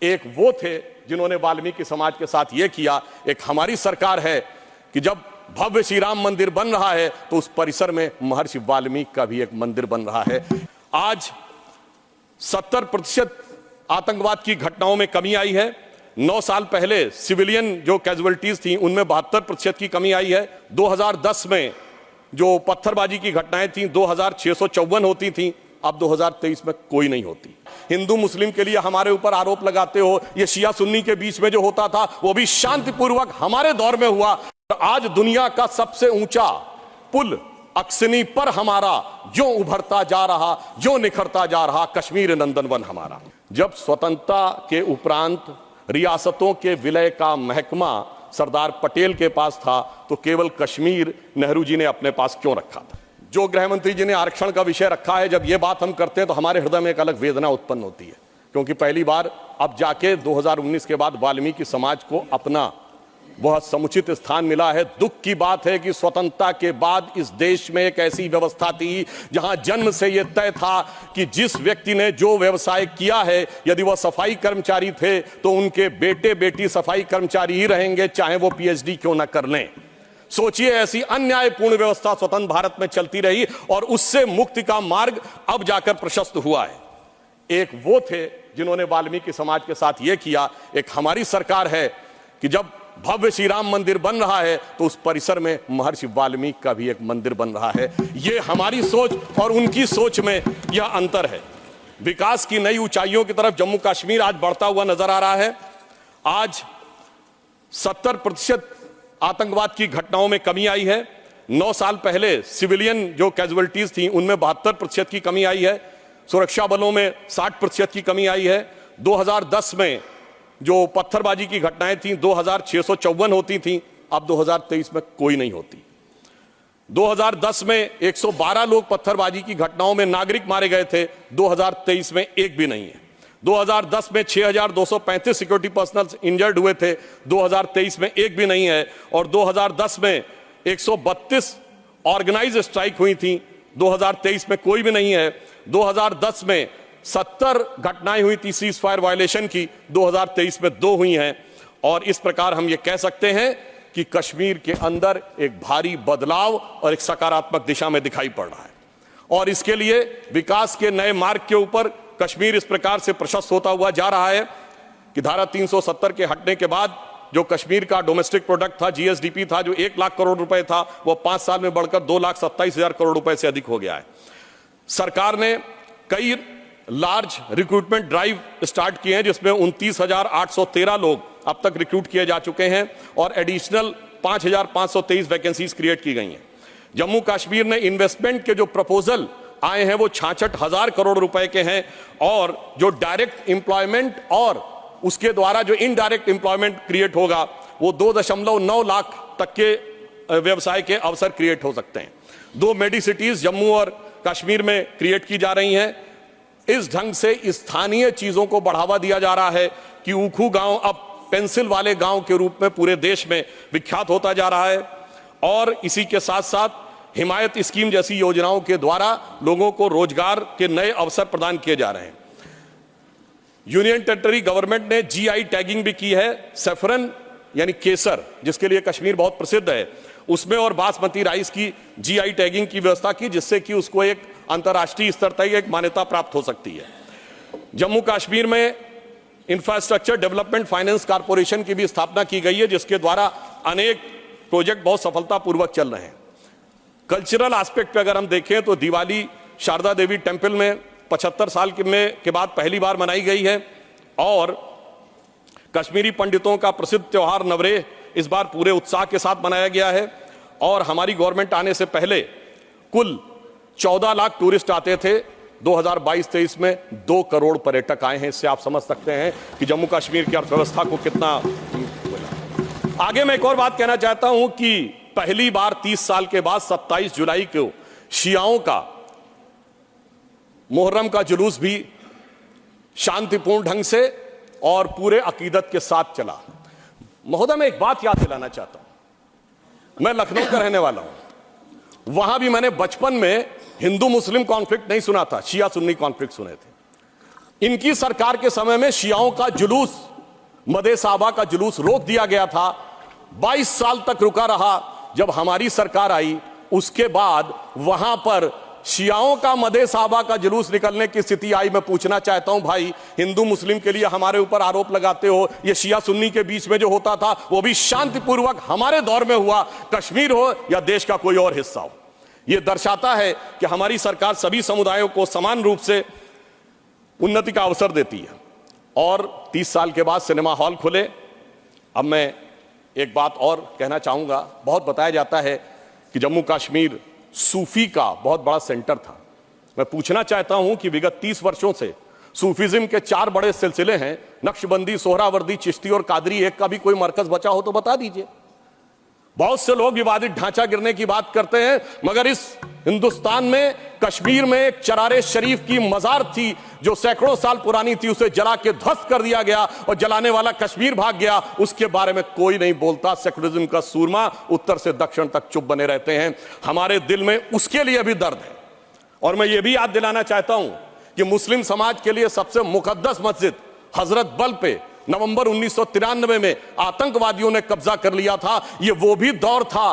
एक वो थे जिन्होंने वाल्मीकि समाज के साथ ये किया। एक हमारी सरकार है कि जब भव्य श्री राम मंदिर बन रहा है तो उस परिसर में महर्षि वाल्मीकि का भी एक मंदिर बन रहा है। आज 70% आतंकवाद की घटनाओं में कमी आई है। 9 साल पहले सिविलियन जो कैजुअलिटीज थी उनमें 72% की कमी आई है। 2010 में जो पत्थरबाजी की घटनाएं थी 2654 होती थी, अब 2023 में कोई नहीं होती। हिंदू मुस्लिम के लिए हमारे ऊपर आरोप लगाते हो, ये शिया सुन्नी के बीच में जो होता था वो भी शांतिपूर्वक हमारे दौर में हुआ। आज दुनिया का सबसे ऊंचा पुल अक्सनी पर हमारा जो उभरता जा रहा, जो निखरता जा रहा कश्मीर नंदनवन हमारा। जब स्वतंत्रता के उपरांत रियासतों के विलय का महकमा सरदार पटेल के पास था तो केवल कश्मीर नेहरू जी ने अपने पास क्यों रखा था? जो गृह मंत्री जी ने आरक्षण का विषय रखा है, जब ये बात हम करते हैं तो हमारे हृदय में एक अलग वेदना उत्पन्न होती है, क्योंकि पहली बार अब जाके 2019 के बाद वाल्मीकि समाज को अपना वह समुचित स्थान मिला है। दुख की बात है कि स्वतंत्रता के बाद इस देश में एक ऐसी व्यवस्था थी जहां जन्म से यह तय था कि जिस व्यक्ति ने जो व्यवसाय किया है, यदि वह सफाई कर्मचारी थे तो उनके बेटे बेटी सफाई कर्मचारी ही रहेंगे, चाहे वो पीएचडी क्यों ना कर लें। सोचिए, ऐसी अन्यायपूर्ण व्यवस्था स्वतंत्र भारत में चलती रही और उससे मुक्ति का मार्ग अब जाकर प्रशस्त हुआ है। एक वो थे जिन्होंने वाल्मीकि समाज के साथ ये किया। एक हमारी सरकार है कि जब भव्य श्री राम मंदिर बन रहा है तो उस परिसर में महर्षि वाल्मीकि का भी एक मंदिर बन रहा है। ये हमारी सोच और उनकी सोच में यह अंतर है। विकास की नई ऊंचाइयों की तरफ जम्मू कश्मीर आज बढ़ता हुआ नजर आ रहा है। आज 70% आतंकवाद की घटनाओं में कमी आई है। 9 साल पहले सिविलियन जो कैजुअलिटीज थी उनमें 72% की कमी आई है। सुरक्षा बलों में 60% की कमी आई है। 2010 में जो पत्थरबाजी की घटनाएं थी 2654 होती थी, अब 2023 में कोई नहीं होती। 2010 में 112 लोग पत्थरबाजी की घटनाओं में नागरिक मारे गए थे, 2023 में एक भी नहीं है। 2010 में 6235 सिक्योरिटी पर्सनल इंजर्ड हुए थे, 2023 में एक भी नहीं है। और 2010 में 132 ऑर्गेनाइज स्ट्राइक हुई थी, 2023 में कोई भी नहीं है। 2010 में 70 घटनाएं हुई थी सीज फायर वायलेशन की, 2023 में 2 हुई हैं। और इस प्रकार हम ये कह सकते हैं कि कश्मीर के अंदर एक भारी बदलाव और एक सकारात्मक दिशा में दिखाई पड़ रहा है। और इसके लिए विकास के नए मार्ग के ऊपर कश्मीर इस प्रकार से प्रशस्त होता हुआ जा रहा है कि धारा 370 के हटने के बाद जो कश्मीर का डोमेस्टिक प्रोडक्ट था, जीएसडीपी था, जो 1 लाख करोड़ रुपए था, वो 5 साल में बढ़कर 2,27,000 करोड़ रुपए से अधिक हो गया है। सरकार ने कई लार्ज रिक्रूटमेंट ड्राइव स्टार्ट किए हैं, जिसमें 29,813 लोग अब तक रिक्रूट किए जा चुके हैं और एडिशनल 5,523 वैकेंसीज क्रिएट की गई हैं। जम्मू कश्मीर ने इन्वेस्टमेंट के जो प्रपोजल आए हैं वो 66,000 करोड़ रुपए के हैं और जो डायरेक्ट एम्प्लॉयमेंट और उसके द्वारा जो इनडायरेक्ट एम्प्लॉयमेंट क्रिएट होगा वो 2.9 लाख तक के व्यवसाय के अवसर क्रिएट हो सकते हैं। 2 मेडी सिटीज जम्मू और कश्मीर में क्रिएट की जा रही हैं। इस ढंग से स्थानीय चीजों को बढ़ावा दिया जा रहा है कि ऊखू गांव अब पेंसिल वाले गांव के रूप में पूरे देश में विख्यात होता जा रहा है। और इसी के साथ साथ हिमायत स्कीम जैसी योजनाओं के द्वारा लोगों को रोजगार के नए अवसर प्रदान किए जा रहे हैं। यूनियन टेरिटरी गवर्नमेंट ने जीआई टैगिंग भी की है। सैफरन यानी केसर, जिसके लिए कश्मीर बहुत प्रसिद्ध है, उसमें और बासमती राइस की जीआई टैगिंग की व्यवस्था की, जिससे कि उसको एक अंतर्राष्ट्रीय स्तर तक एक मान्यता प्राप्त हो सकती है। जम्मू कश्मीर में इंफ्रास्ट्रक्चर डेवलपमेंट फाइनेंस कॉर्पोरेशन की भी स्थापना की गई है, जिसके द्वारा अनेक प्रोजेक्ट बहुत सफलतापूर्वक चल रहे हैं। कल्चरल एस्पेक्ट पे अगर हम देखें तो दिवाली शारदा देवी टेम्पल में 75 साल के बाद पहली बार मनाई गई है और कश्मीरी पंडितों का प्रसिद्ध त्योहार नवरेह इस बार पूरे उत्साह के साथ मनाया गया है। और हमारी गवर्नमेंट आने से पहले कुल 14 लाख टूरिस्ट आते थे, 2022-23 में 2 करोड़ पर्यटक आए हैं। इससे आप समझ सकते हैं कि जम्मू कश्मीर की अर्थव्यवस्था को कितना। आगे मैं एक और बात कहना चाहता हूं कि पहली बार 30 साल के बाद 27 जुलाई को शियाओं का मुहर्रम का जुलूस भी शांतिपूर्ण ढंग से और पूरे अकीदत के साथ चला। महोदय, मैं एक बात याद दिलाना चाहता हूं, मैं लखनऊ का रहने वाला हूं। वहां भी मैंने बचपन में हिंदू मुस्लिम कॉन्फ्लिक्ट नहीं सुना था, शिया सुन्नी कॉन्फ्लिक्ट सुने थे। इनकी सरकार के समय में शियाओं का जुलूस, मदे साहबा का जुलूस रोक दिया गया था। 22 साल तक रुका रहा। जब हमारी सरकार आई उसके बाद वहां पर शियाओं का मदे साहबा का जुलूस निकलने की स्थिति आई। मैं पूछना चाहता हूं भाई, हिंदू मुस्लिम के लिए हमारे ऊपर आरोप लगाते हो, ये शिया सुन्नी के बीच में जो होता था वो भी शांतिपूर्वक हमारे दौर में हुआ, कश्मीर हो या देश का कोई और हिस्सा हो। यह दर्शाता है कि हमारी सरकार सभी समुदायों को समान रूप से उन्नति का अवसर देती है। और 30 साल के बाद सिनेमा हॉल खुले। अब मैं एक बात और कहना चाहूंगा, बहुत बताया जाता है कि जम्मू कश्मीर सूफी का बहुत बड़ा सेंटर था। मैं पूछना चाहता हूं कि विगत 30 वर्षों से सूफीज्म के 4 बड़े सिलसिले हैं, नक्शबंदी, सोहरावर्दी, चिश्ती और कादरी, एक का भी कोई मरकज बचा हो तो बता दीजिए। बहुत से लोग विवादित ढांचा गिरने की बात करते हैं, मगर इस हिंदुस्तान में कश्मीर में एक चरारे शरीफ की मजार थी जो सैकड़ों साल पुरानी थी, उसे जला के ध्वस्त कर दिया गया और जलाने वाला कश्मीर भाग गया। उसके बारे में कोई नहीं बोलता। सेकुलरिज्म का सूरमा उत्तर से दक्षिण तक चुप बने रहते हैं। हमारे दिल में उसके लिए भी दर्द है। और मैं ये भी याद दिलाना चाहता हूं कि मुस्लिम समाज के लिए सबसे मुकद्दस मस्जिद हजरत बल पे नवंबर 1993 में आतंकवादियों ने कब्जा कर लिया था। ये वो भी दौर था,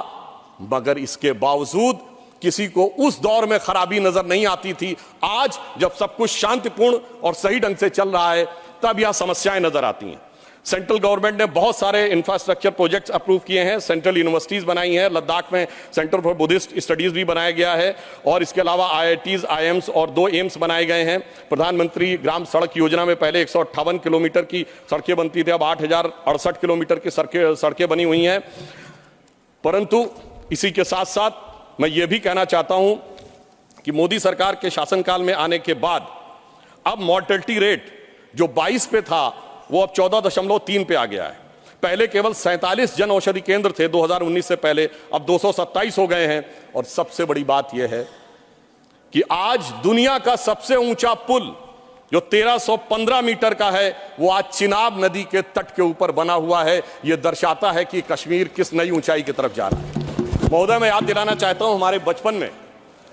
मगर इसके बावजूद किसी को उस दौर में खराबी नजर नहीं आती थी। आज जब सब कुछ शांतिपूर्ण और सही ढंग से चल रहा है तब यह समस्याएं नजर आती हैं। सेंट्रल गवर्नमेंट ने बहुत सारे इंफ्रास्ट्रक्चर प्रोजेक्ट्स अप्रूव किए हैं, सेंट्रल यूनिवर्सिटीज बनाई हैं, लद्दाख में सेंटर फॉर बुद्धिस्ट स्टडीज भी बनाया गया है, और इसके अलावा IITs, IIMs और 2 एम्स बनाए गए हैं। प्रधानमंत्री ग्राम सड़क योजना में पहले 158 किलोमीटर की सड़कें बनती थी, अब 8068 किलोमीटर की सड़कें बनी हुई हैं। परंतु इसी के साथ साथ मैं ये भी कहना चाहता हूं कि मोदी सरकार के शासनकाल में आने के बाद अब मॉर्टेलिटी रेट जो 22 पे था वो अब 14.3 पे आ गया है। पहले केवल 47 जन औषधि केंद्र थे 2019 से पहले, अब 227 हो गए हैं। और सबसे बड़ी बात यह है कि आज दुनिया का सबसे ऊंचा पुल जो 1315 मीटर का है वो आज चिनाब नदी के तट के ऊपर बना हुआ है। यह दर्शाता है कि कश्मीर किस नई ऊंचाई की तरफ जा रहा है। महोदय, मैं याद दिलाना चाहता हूं, हमारे बचपन में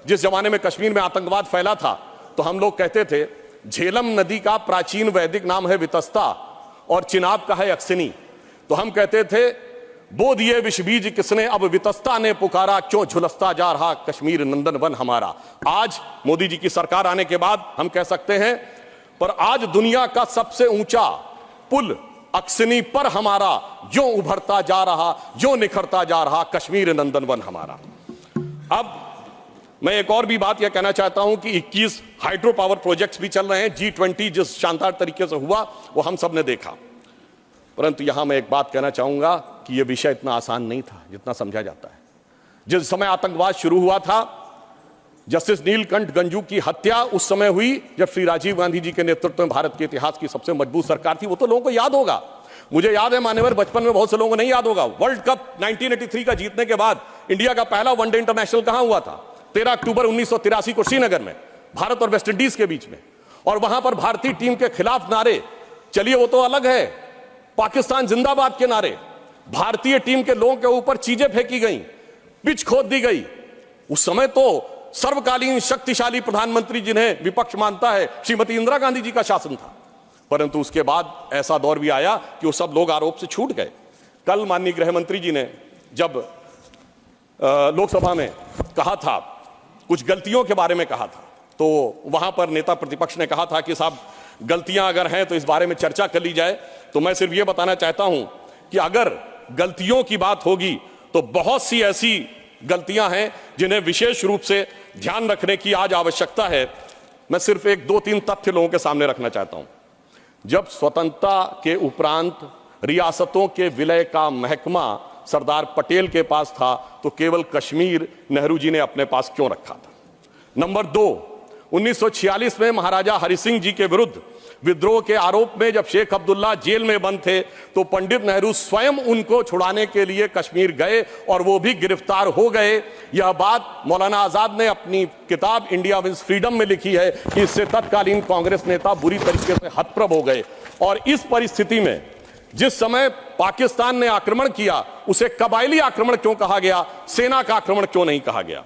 जिस जमाने में कश्मीर में आतंकवाद फैला था तो हम लोग कहते थे झेलम नदी का प्राचीन वैदिक नाम है वितस्ता और चिनाब का है अक्सिनी। तो हम कहते थे बो दिए विष बीज किसने, अब वितस्ता ने पुकारा, क्यों झुलसता जा रहा कश्मीर नंदन वन हमारा। आज मोदी जी की सरकार आने के बाद हम कह सकते हैं, पर आज दुनिया का सबसे ऊंचा पुल अक्सिनी पर हमारा जो उभरता जा रहा, जो निखरता जा रहा कश्मीर नंदन वन हमारा। अब मैं एक और भी बात यह कहना चाहता हूं कि 21 हाइड्रो पावर प्रोजेक्ट्स भी चल रहे हैं। G20 जिस शानदार तरीके से हुआ वो हम सब ने देखा। परंतु यहां मैं एक बात कहना चाहूंगा कि यह विषय इतना आसान नहीं था जितना समझा जाता है। जिस समय आतंकवाद शुरू हुआ था, जस्टिस नीलकंठ गंजू की हत्या उस समय हुई जब श्री राजीव गांधी जी के नेतृत्व में भारत के इतिहास की सबसे मजबूत सरकार थी। वो तो लोगों को याद होगा, मुझे याद है मान्यवर, बचपन में बहुत से लोगों को नहीं याद होगा। वर्ल्ड कप 1983 का जीतने के बाद इंडिया का पहला वनडे इंटरनेशनल कहां हुआ था? 13 अक्टूबर 1983 को श्रीनगर में, भारत और वेस्ट इंडीज के बीच में। और वहां पर भारतीय टीम के खिलाफ नारे, चलिए वो तो अलग है, पाकिस्तान जिंदाबाद के नारे, भारतीय टीम के लोगों के ऊपर चीजें फेंकी गई, पिच खोद दी गई। उस समय तो सर्वकालीन शक्तिशाली प्रधानमंत्री जिन्हें विपक्ष मानता है श्रीमती इंदिरा गांधी जी का शासन था। परंतु उसके बाद ऐसा दौर भी आया कि वो सब लोग आरोप से छूट गए। कल माननीय गृह मंत्री जी ने जब लोकसभा में कहा था, कुछ गलतियों के बारे में कहा था, तो वहां पर नेता प्रतिपक्ष ने कहा था कि साहब गलतियां अगर हैं तो इस बारे में चर्चा कर ली जाए। तो मैं सिर्फ ये बताना चाहता हूं कि अगर गलतियों की बात होगी तो बहुत सी ऐसी गलतियां हैं जिन्हें विशेष रूप से ध्यान रखने की आज आवश्यकता है। मैं सिर्फ 1-2-3 तथ्य लोगों के सामने रखना चाहता हूं। जब स्वतंत्रता के उपरांत रियासतों के विलय का महकमा सरदार पटेल के पास था तो केवल कश्मीर नेहरू जी ने अपने पास क्यों रखा था? नंबर 2, 1946 में महाराजा हरि सिंह जी के विरुद्ध विद्रोह के आरोप में जब शेख अब्दुल्ला जेल में बंद थे तो पंडित नेहरू स्वयं उनको छुड़ाने के लिए कश्मीर गए और वो भी गिरफ्तार हो गए। यह बात मौलाना आजाद ने अपनी किताब इंडिया विंस फ्रीडम में लिखी है कि इससे तत्कालीन कांग्रेस नेता बुरी तरीके से हतप्रभ हो गए। और इस परिस्थिति में जिस समय पाकिस्तान ने आक्रमण किया उसे कबायली आक्रमण क्यों कहा गया, सेना का आक्रमण क्यों नहीं कहा गया?